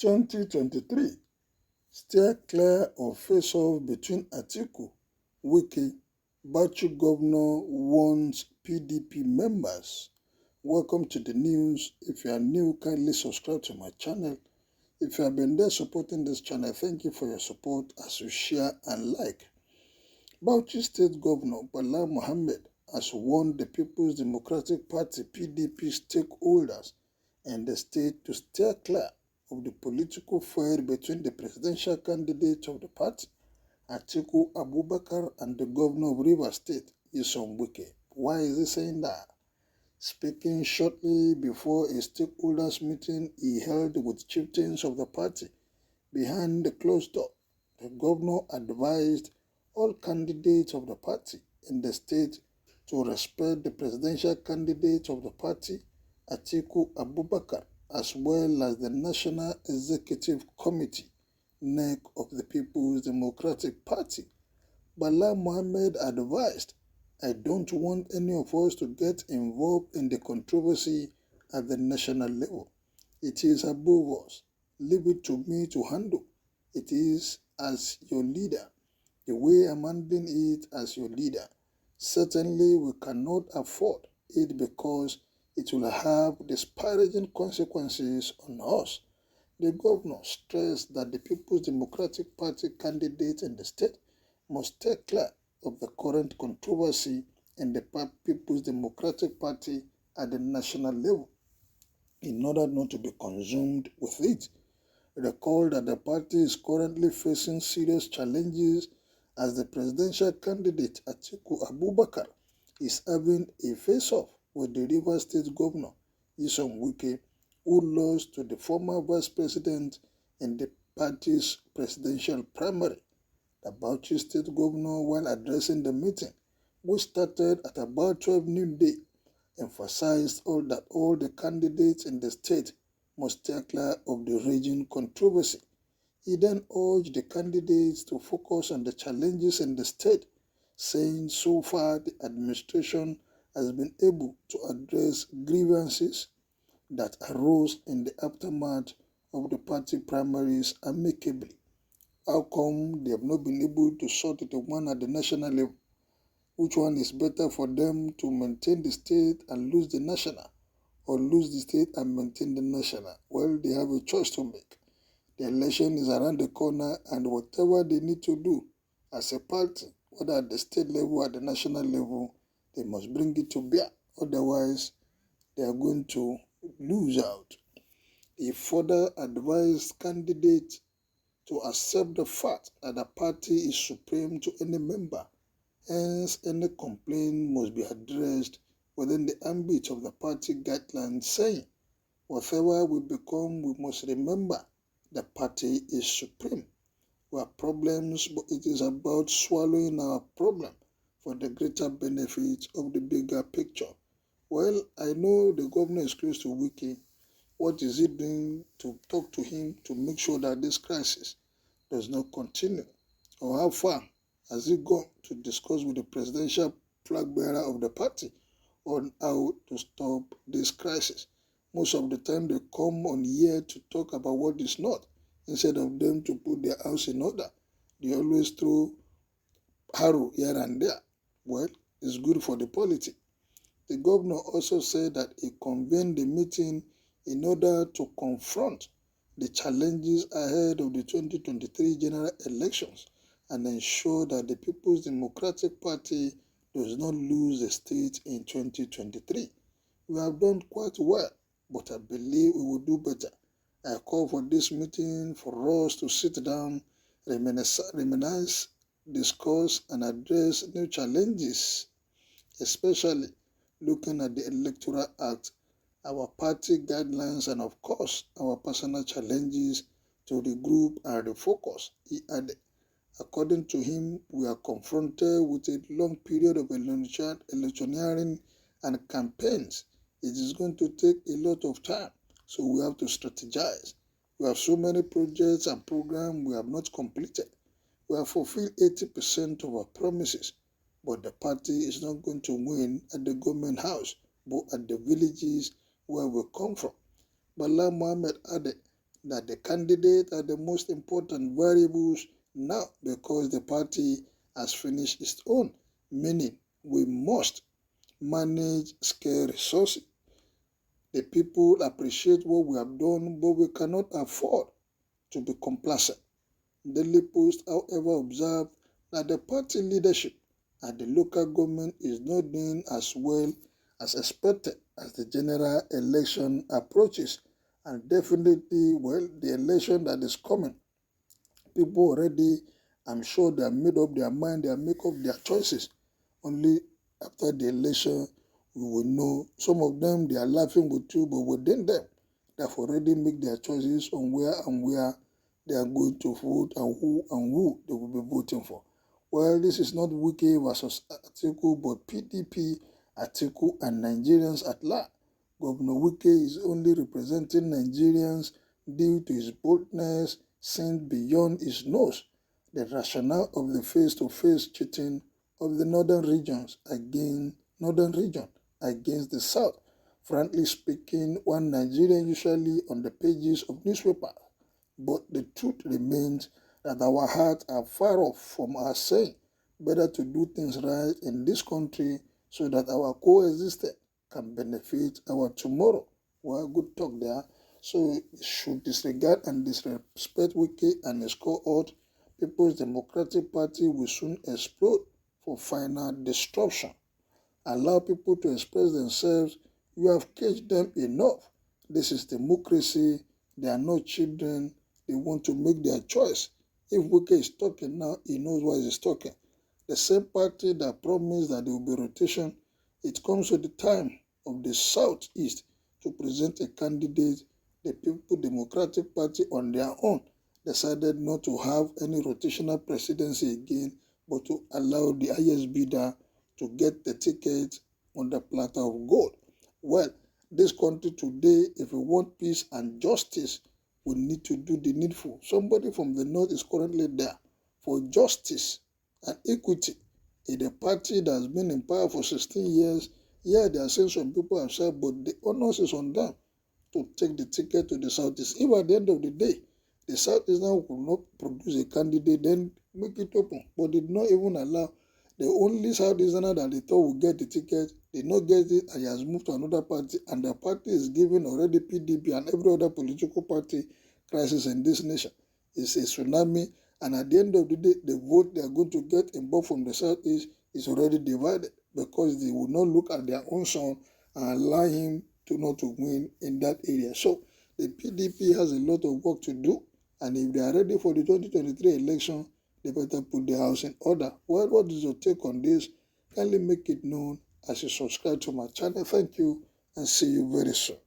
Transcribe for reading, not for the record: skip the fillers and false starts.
2023, steer clear of face-off between Atiku, Wike, Bauchi governor warns PDP members. Welcome to the news. If you are new, kindly subscribe to my channel. If you have been there supporting this channel, thank you for your support as you share and like. Bauchi State Governor Bala Mohammed has warned the People's Democratic Party PDP stakeholders and the state to steer clear of the political fight between the presidential candidate of the party, Atiku Abubakar, and the governor of Rivers State, Wike. Why is he saying that? Speaking shortly before a stakeholders meeting he held with chieftains of the party behind the closed door, the governor advised all candidates of the party in the state to respect the presidential candidate of the party, Atiku Abubakar, as well as the National Executive Committee, NEC, of the People's Democratic Party. Bala Mohammed advised, "I don't want any of us to get involved in the controversy at the national level. It is above us. Leave it to me to handle. It is as your leader. The way I'm handling it as your leader. Certainly we cannot afford it because it will have disparaging consequences on us." The governor stressed that the People's Democratic Party candidate in the state must take clear of the current controversy in the People's Democratic Party at the national level in order not to be consumed with it. Recall that the party is currently facing serious challenges as the presidential candidate Atiku Abubakar is having a face-off with the Rivers State Governor Wike, who lost to the former vice president in the party's presidential primary. The Bauchi State Governor, while addressing the meeting, which started at about 12 noon, emphasized that all the candidates in the state must steer clear of the raging controversy. He then urged the candidates to focus on the challenges in the state, saying so far the administration has been able to address grievances that arose in the aftermath of the party primaries amicably. How come they have not been able to sort it one at the national level? Which one is better for them, to maintain the state and lose the national, or lose the state and maintain the national? Well, they have a choice to make. The election is around the corner, and whatever they need to do as a party, whether at the state level or at the national level, they must bring it to bear. Otherwise, they are going to lose out. He further advised candidates to accept the fact that the party is supreme to any member. Hence, any complaint must be addressed within the ambit of the party guidelines, saying, whatever we become, we must remember the party is supreme. We have problems, but it is about swallowing our problem for the greater benefit of the bigger picture. Well, I know the governor is close to Wike. What is he doing to talk to him to make sure that this crisis does not continue? Or how far has he gone to discuss with the presidential flag bearer of the party on how to stop this crisis? Most of the time they come on here to talk about what is not, instead of them to put their house in order. They always throw arrow here and there. Well, it's good for the politics. The governor also said that he convened the meeting in order to confront the challenges ahead of the 2023 general elections and ensure that the People's Democratic Party does not lose the state in 2023. We have done quite well, but I believe we will do better. I call for this meeting for us to sit down, reminisce, discuss, and address new challenges, especially looking at the Electoral Act, our party guidelines, and of course, our personal challenges to the group and the focus, he added. According to him, we are confronted with a long period of electioneering and campaigns. It is going to take a lot of time, so we have to strategize. We have so many projects and programs we have not completed. We have fulfilled 80% of our promises, but the party is not going to win at the government house, but at the villages where we come from. Bala Mohammed added that the candidate are the most important variables now because the party has finished its own, meaning we must manage scarce resources. The people appreciate what we have done, but we cannot afford to be complacent. Daily Post, however, observed that the party leadership at the local government is not doing as well as expected as the general election approaches. And definitely, well, the election that is coming, people already, I'm sure they have made up their mind, they have made up their choices. Only after the election, we will know. Some of them, they are laughing with you, but within them, they have already made their choices on where they are going to vote and who they will be voting for. Well, this is not Wike versus Atiku, but PDP, Atiku, and Nigerians at large. Governor Wike is only representing Nigerians due to his boldness seen beyond his nose. The rationale of the face-to-face cheating of the northern region against the south. Frankly speaking, one Nigerian usually on the pages of newspapers. But the truth remains that our hearts are far off from our saying, better to do things right in this country so that our coexistence can benefit our tomorrow. Well, good talk there. So should disregard and disrespect Wike and his cohort, People's Democratic Party will soon explode for final destruction. Allow people to express themselves. You have caged them enough. This is democracy. They are not children. They want to make their choice. If Wike is talking now, he knows why he's talking. The same party that promised that there will be rotation, it comes to the time of the Southeast to present a candidate. The People Democratic Party on their own decided not to have any rotational presidency again, but to allow the highest bidder to get the ticket on the platter of gold. Well, this country today, if we want peace and justice, we need to do the needful. Somebody from the north is currently there for justice and equity in a party that has been in power for 16 years. Yeah, they are saying some people have said, but the onus is on them to take the ticket to the Southeast. If at the end of the day, the Southeast now could not produce a candidate, then make it open. But did not even allow the only Southeasterner that they thought would get the ticket, did not get it, and he has moved to another party, and the party is giving already PDP and every other political party crisis in this nation. It's a tsunami, and at the end of the day, the vote they are going to get in both from the Southeast is already divided because they will not look at their own son and allow him to not to win in that area. So the PDP has a lot of work to do, and if they are ready for the 2023 election, they better put their house in order. Well, what is your take on this? Kindly make it known as you subscribe to my channel. Thank you, and see you very soon.